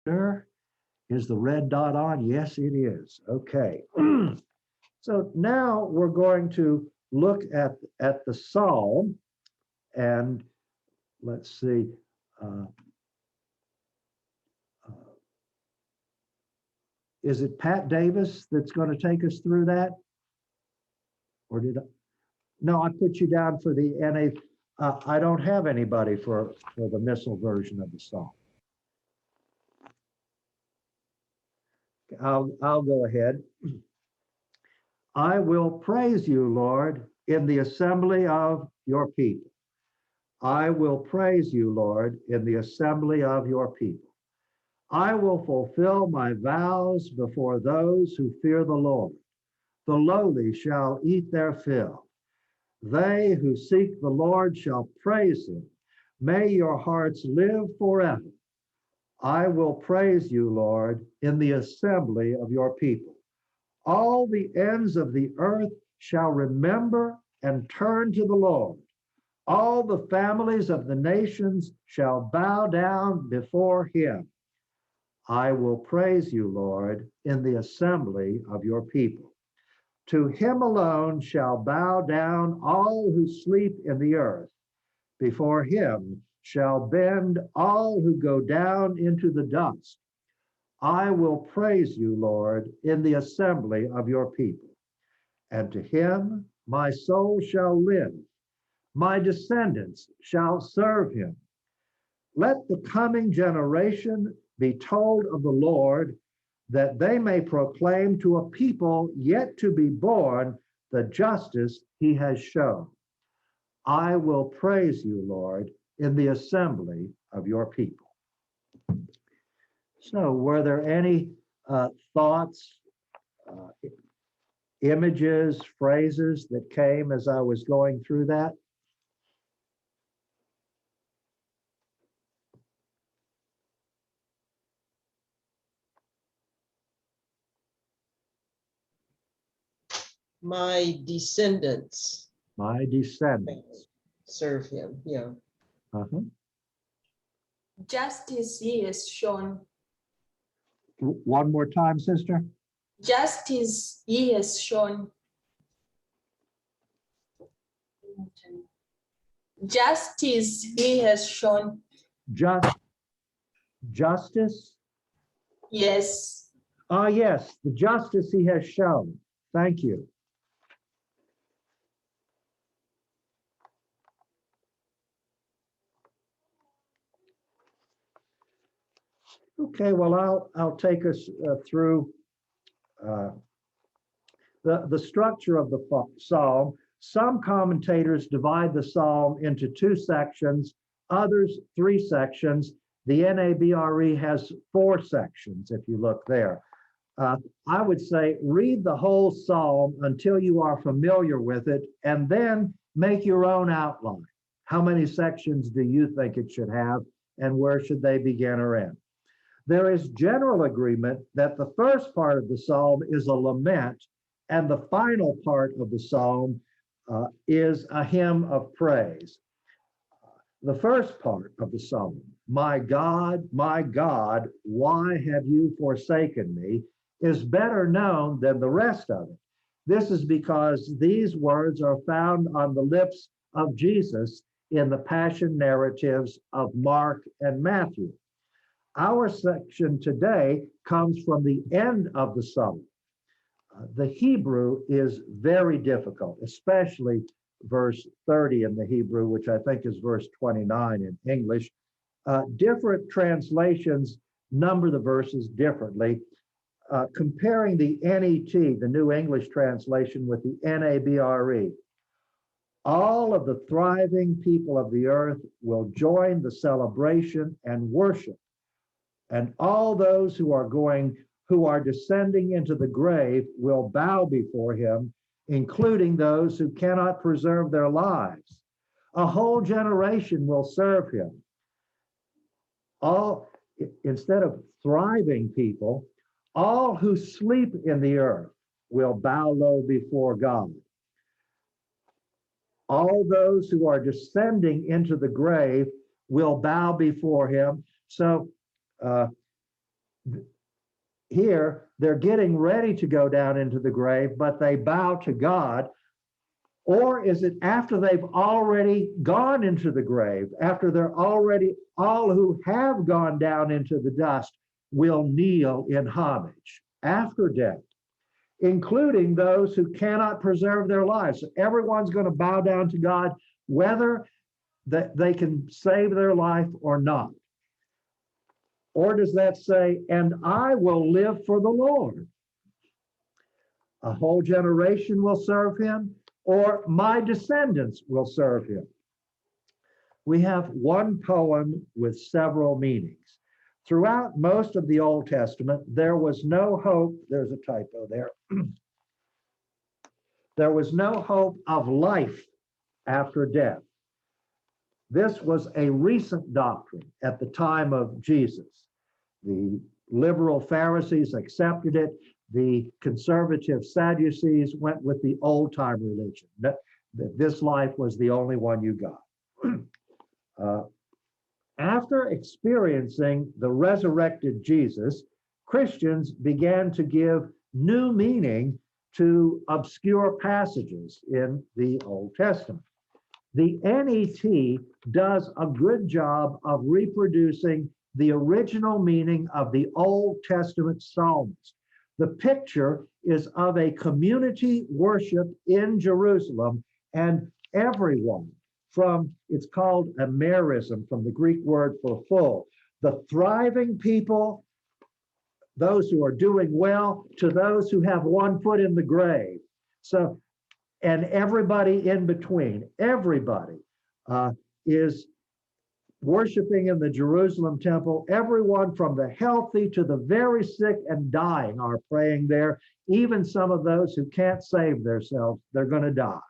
Is the red dot on? Yes, it is. Okay. So now we're going to look at the psalm, and let's see. Uh, is it Pat Davis that's going to take us through that? Or did I? No, I put you down for the NA. I don't have anybody for the missile version of the psalm. I'll go ahead. I will praise you, Lord, in the assembly of your people. I will praise you, Lord, in the assembly of your people. I will fulfill my vows before those who fear the Lord. The lowly shall eat their fill. They who seek the Lord shall praise him. May your hearts live forever. I will praise you, Lord, in the assembly of your people. All the ends of the earth shall remember and turn to the Lord. All the families of the nations shall bow down before him. I will praise you, Lord, in the assembly of your people. To him alone shall bow down all who sleep in the earth. Before him shall bend all who go down into the dust. I will praise you, Lord, in the assembly of your people. And to him my soul shall live. My descendants shall serve him. Let the coming generation be told of the Lord, that they may proclaim to a people yet to be born the justice he has shown. I will praise you, Lord, in the assembly of your people. So, were there any thoughts, images, phrases that came as I was going through that? My descendants. My descendants. Serve him, yeah. Uh-huh. Justice he has shown. One more time, sister. Justice he has shown. Justice he has shown. Justice? Yes. Ah, yes, the justice he has shown. Thank you. Okay, well, I'll take us through the structure of the psalm. Some commentators divide the psalm into two sections, others three sections. The NABRE has four sections, if you look there. I would say read the whole psalm until you are familiar with it, and then make your own outline. How many sections do you think it should have, and where should they begin or end? There is general agreement that the first part of the psalm is a lament, and the final part of the psalm is a hymn of praise. The first part of the psalm, my God, why have you forsaken me, is better known than the rest of it. This is because these words are found on the lips of Jesus in the passion narratives of Mark and Matthew. Our section today comes from the end of the psalm. The Hebrew is very difficult, especially verse 30 in the Hebrew, which I think is verse 29 in English. Different translations number the verses differently. Comparing the NET, the New English Translation, with the NABRE, all of the thriving people of the earth will join the celebration and worship. And all those who are descending into the grave will bow before him, including those who cannot preserve their lives. A whole generation will serve him. Instead of thriving people, all who sleep in the earth will bow low before God. All those who are descending into the grave will bow before him. So here they're getting ready to go down into the grave, but they bow to God? Or is it after they've already gone into the grave, after they're already, all who have gone down into the dust will kneel in homage after death, including those who cannot preserve their lives? So everyone's going to bow down to God, whether that they can save their life or not. Or does that say, and I will live for the Lord? A whole generation will serve him, or my descendants will serve him. We have one poem with several meanings. Throughout most of the Old Testament, there was no hope. There's a typo there. There was no hope of life after death. This was a recent doctrine at the time of Jesus. The liberal Pharisees accepted it. The conservative Sadducees went with the old-time religion, that this life was the only one you got. After experiencing the resurrected Jesus, Christians began to give new meaning to obscure passages in the Old Testament. The NET does a good job of reproducing the original meaning of the Old Testament Psalms. The picture is of a community worship in Jerusalem, and everyone from, it's called a merism, from the Greek word for full, the thriving people, those who are doing well, to those who have one foot in the grave. So, and everybody in between, everybody is worshiping in the Jerusalem temple. Everyone from the healthy to the very sick and dying are praying there. Even some of those who can't save themselves, they're going to die.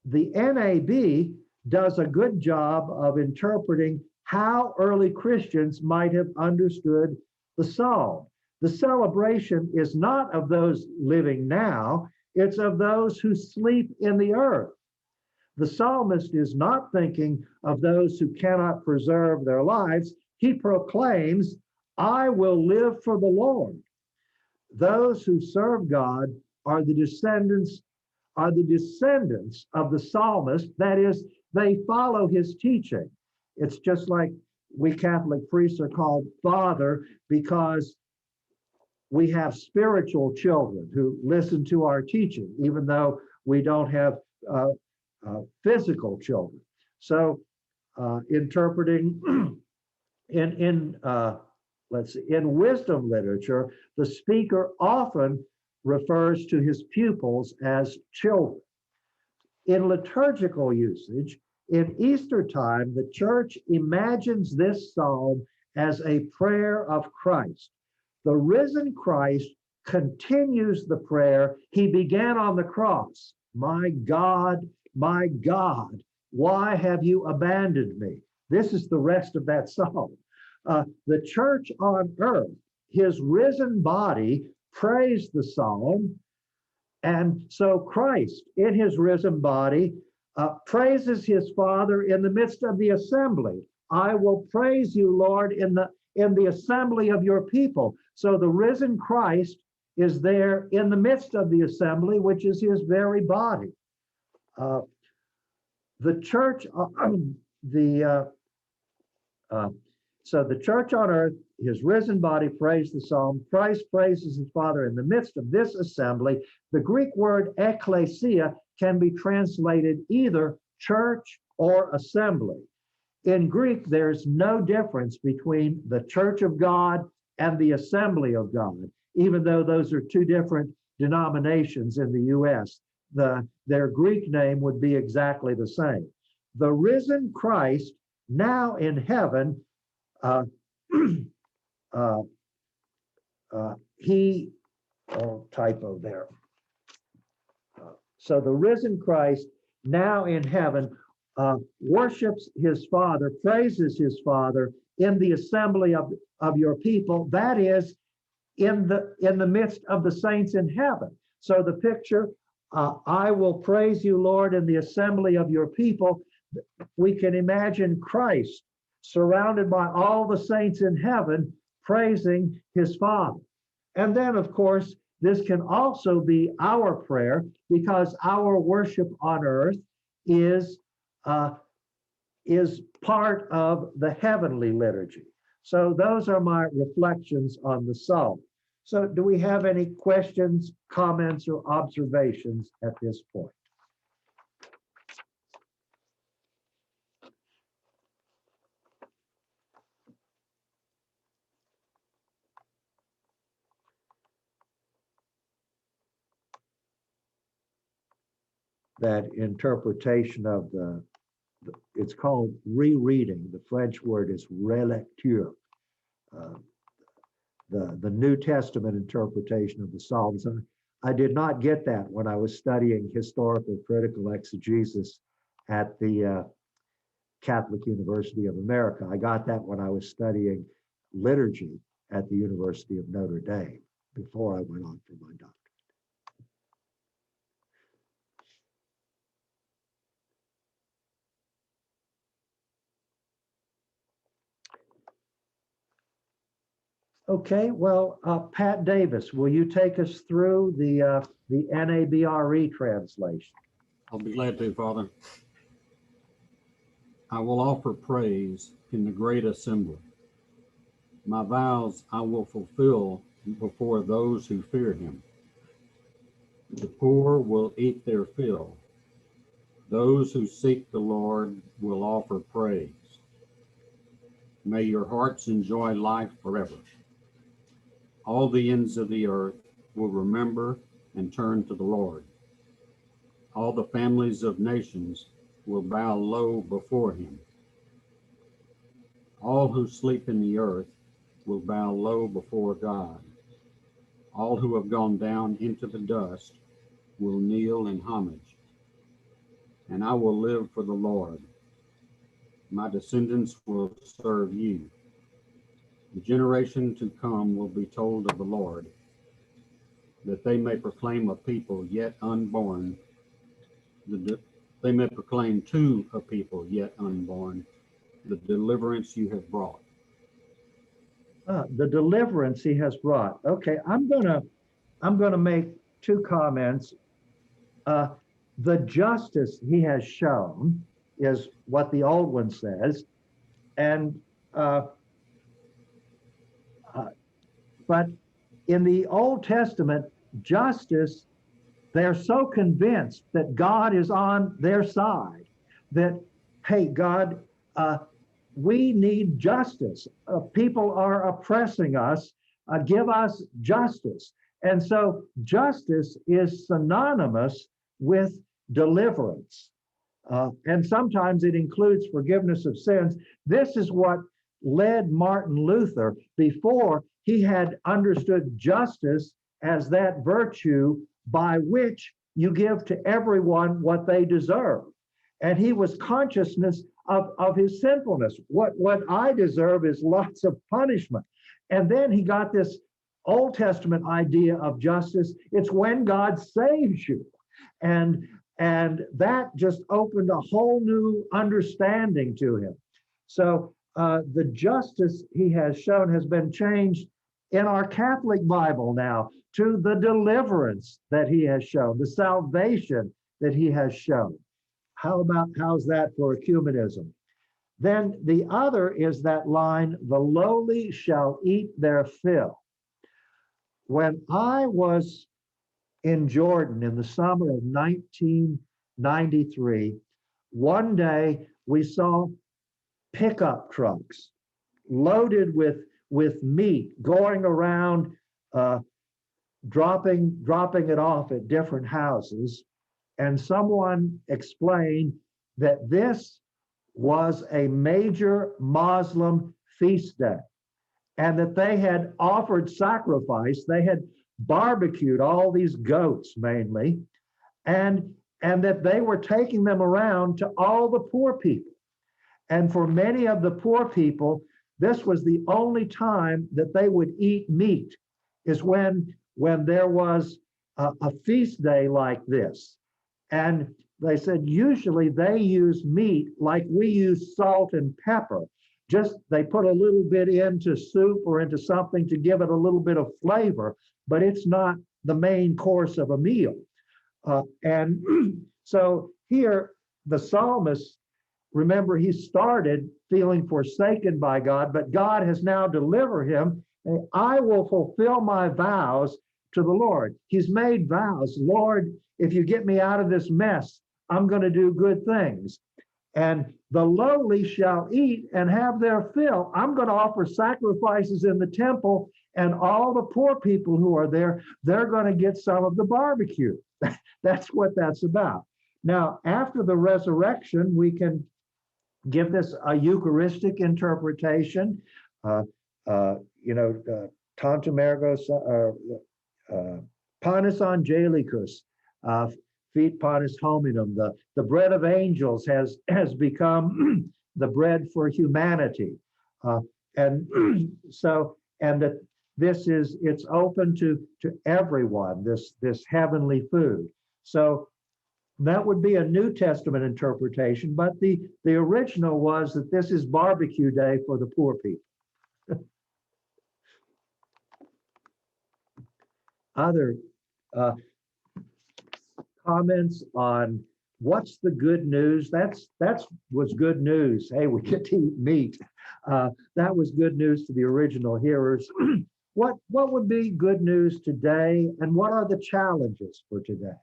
The NAB does a good job of interpreting how early Christians might have understood the psalm. The celebration is not of those living now, it's of those who sleep in the earth. The psalmist is not thinking of those who cannot preserve their lives. He proclaims, I will live for the Lord. Those who serve God are the descendants of the psalmist. That is, they follow his teaching. It's just like we Catholic priests are called father because we have spiritual children who listen to our teaching, even though we don't have physical children. So interpreting in wisdom literature, the speaker often refers to his pupils as children. In liturgical usage, in Easter time, the church imagines this psalm as a prayer of Christ. The risen Christ continues the prayer he began on the cross. My God, why have you abandoned me? This is the rest of that psalm. The church on earth, his risen body, praised the psalm. And so Christ, in his risen body, praises his Father in the midst of the assembly. I will praise you, Lord, in the assembly of your people. So the risen Christ is there in the midst of the assembly, which is his very body. The church, so the church on earth, his risen body, praised the psalm. Christ praises his Father in the midst of this assembly. The Greek word ekklesia can be translated either church or assembly. In Greek, there's no difference between the church of God and the assembly of God, even though those are two different denominations in the U.S. Their Greek name would be exactly the same. The risen Christ, now in heaven, typo there. So the risen Christ, now in heaven, worships his Father, praises his Father in the assembly of your people. That is, in the midst of the saints in heaven. So the picture, I will praise you, Lord, in the assembly of your people. We can imagine Christ surrounded by all the saints in heaven, praising his Father. And then, of course, this can also be our prayer because our worship on earth is part of the heavenly liturgy. So those are my reflections on the psalm. So do we have any questions, comments, or observations at this point? That interpretation of it's called rereading. The French word is relecture. The New Testament interpretation of the Psalms. And I did not get that when I was studying historical critical exegesis at the Catholic University of America. I got that when I was studying liturgy at the University of Notre Dame before I went on for my doctorate. Okay, well, Pat Davis, will you take us through the NABRE translation? I'll be glad to, Father. I will offer praise in the great assembly. My vows I will fulfill before those who fear him. The poor will eat their fill. Those who seek the Lord will offer praise. May your hearts enjoy life forever. All the ends of the earth will remember and turn to the Lord. All the families of nations will bow low before him. All who sleep in the earth will bow low before God. All who have gone down into the dust will kneel in homage. And I will live for the Lord. My descendants will serve you. The generation to come will be told of the Lord, that they may proclaim a people yet unborn. They may proclaim to a people yet unborn the deliverance you have brought. The deliverance he has brought. Okay, I'm gonna make two comments. The justice he has shown is what the old one says, and but in the Old Testament, justice, they're so convinced that God is on their side that, hey, God, we need justice. People are oppressing us. Give us justice. And so justice is synonymous with deliverance. And sometimes it includes forgiveness of sins. This is what led Martin Luther, before he had understood justice as that virtue by which you give to everyone what they deserve. And he was consciousness of his sinfulness. What I deserve is lots of punishment. And then he got this Old Testament idea of justice. It's when God saves you. And that just opened a whole new understanding to him. So the justice he has shown has been changed in our Catholic Bible now to the deliverance that he has shown, the salvation that he has shown. How's that for ecumenism? Then the other is that line, the lowly shall eat their fill. When I was in Jordan in the summer of 1993, one day we saw pickup trucks loaded with meat going around, dropping it off at different houses. And someone explained that this was a major Muslim feast day and that they had offered sacrifice. They had barbecued all these goats mainly, and that they were taking them around to all the poor people. And for many of the poor people, this was the only time that they would eat meat, is when there was a feast day like this. And they said usually they use meat like we use salt and pepper, just, they put a little bit into soup or into something to give it a little bit of flavor, but it's not the main course of a meal. And so here, the psalmist, remember, he started feeling forsaken by God, but God has now delivered him. And I will fulfill my vows to the Lord. He's made vows. Lord, if you get me out of this mess, I'm going to do good things. And the lowly shall eat and have their fill. I'm going to offer sacrifices in the temple, and all the poor people who are there, they're going to get some of the barbecue. That's what that's about. Now, after the resurrection, we can give this a Eucharistic interpretation. Tantum ergo panis angelicus, feet panis hominum. The bread of angels has become the bread for humanity, and that it's open to everyone. This heavenly food. So that would be a New Testament interpretation, but the original was that this is barbecue day for the poor people. Other comments on what's the good news? That's was good news. Hey, we get to eat meat. That was good news to the original hearers. What would be good news today, and what are the challenges for today?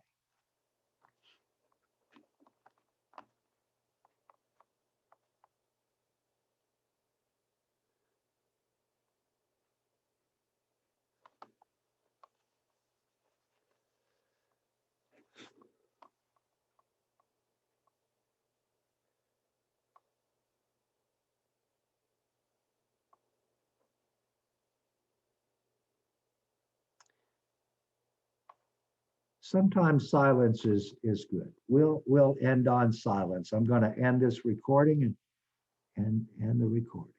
Sometimes silence is good. We'll end on silence. I'm going to end this recording and end the recording.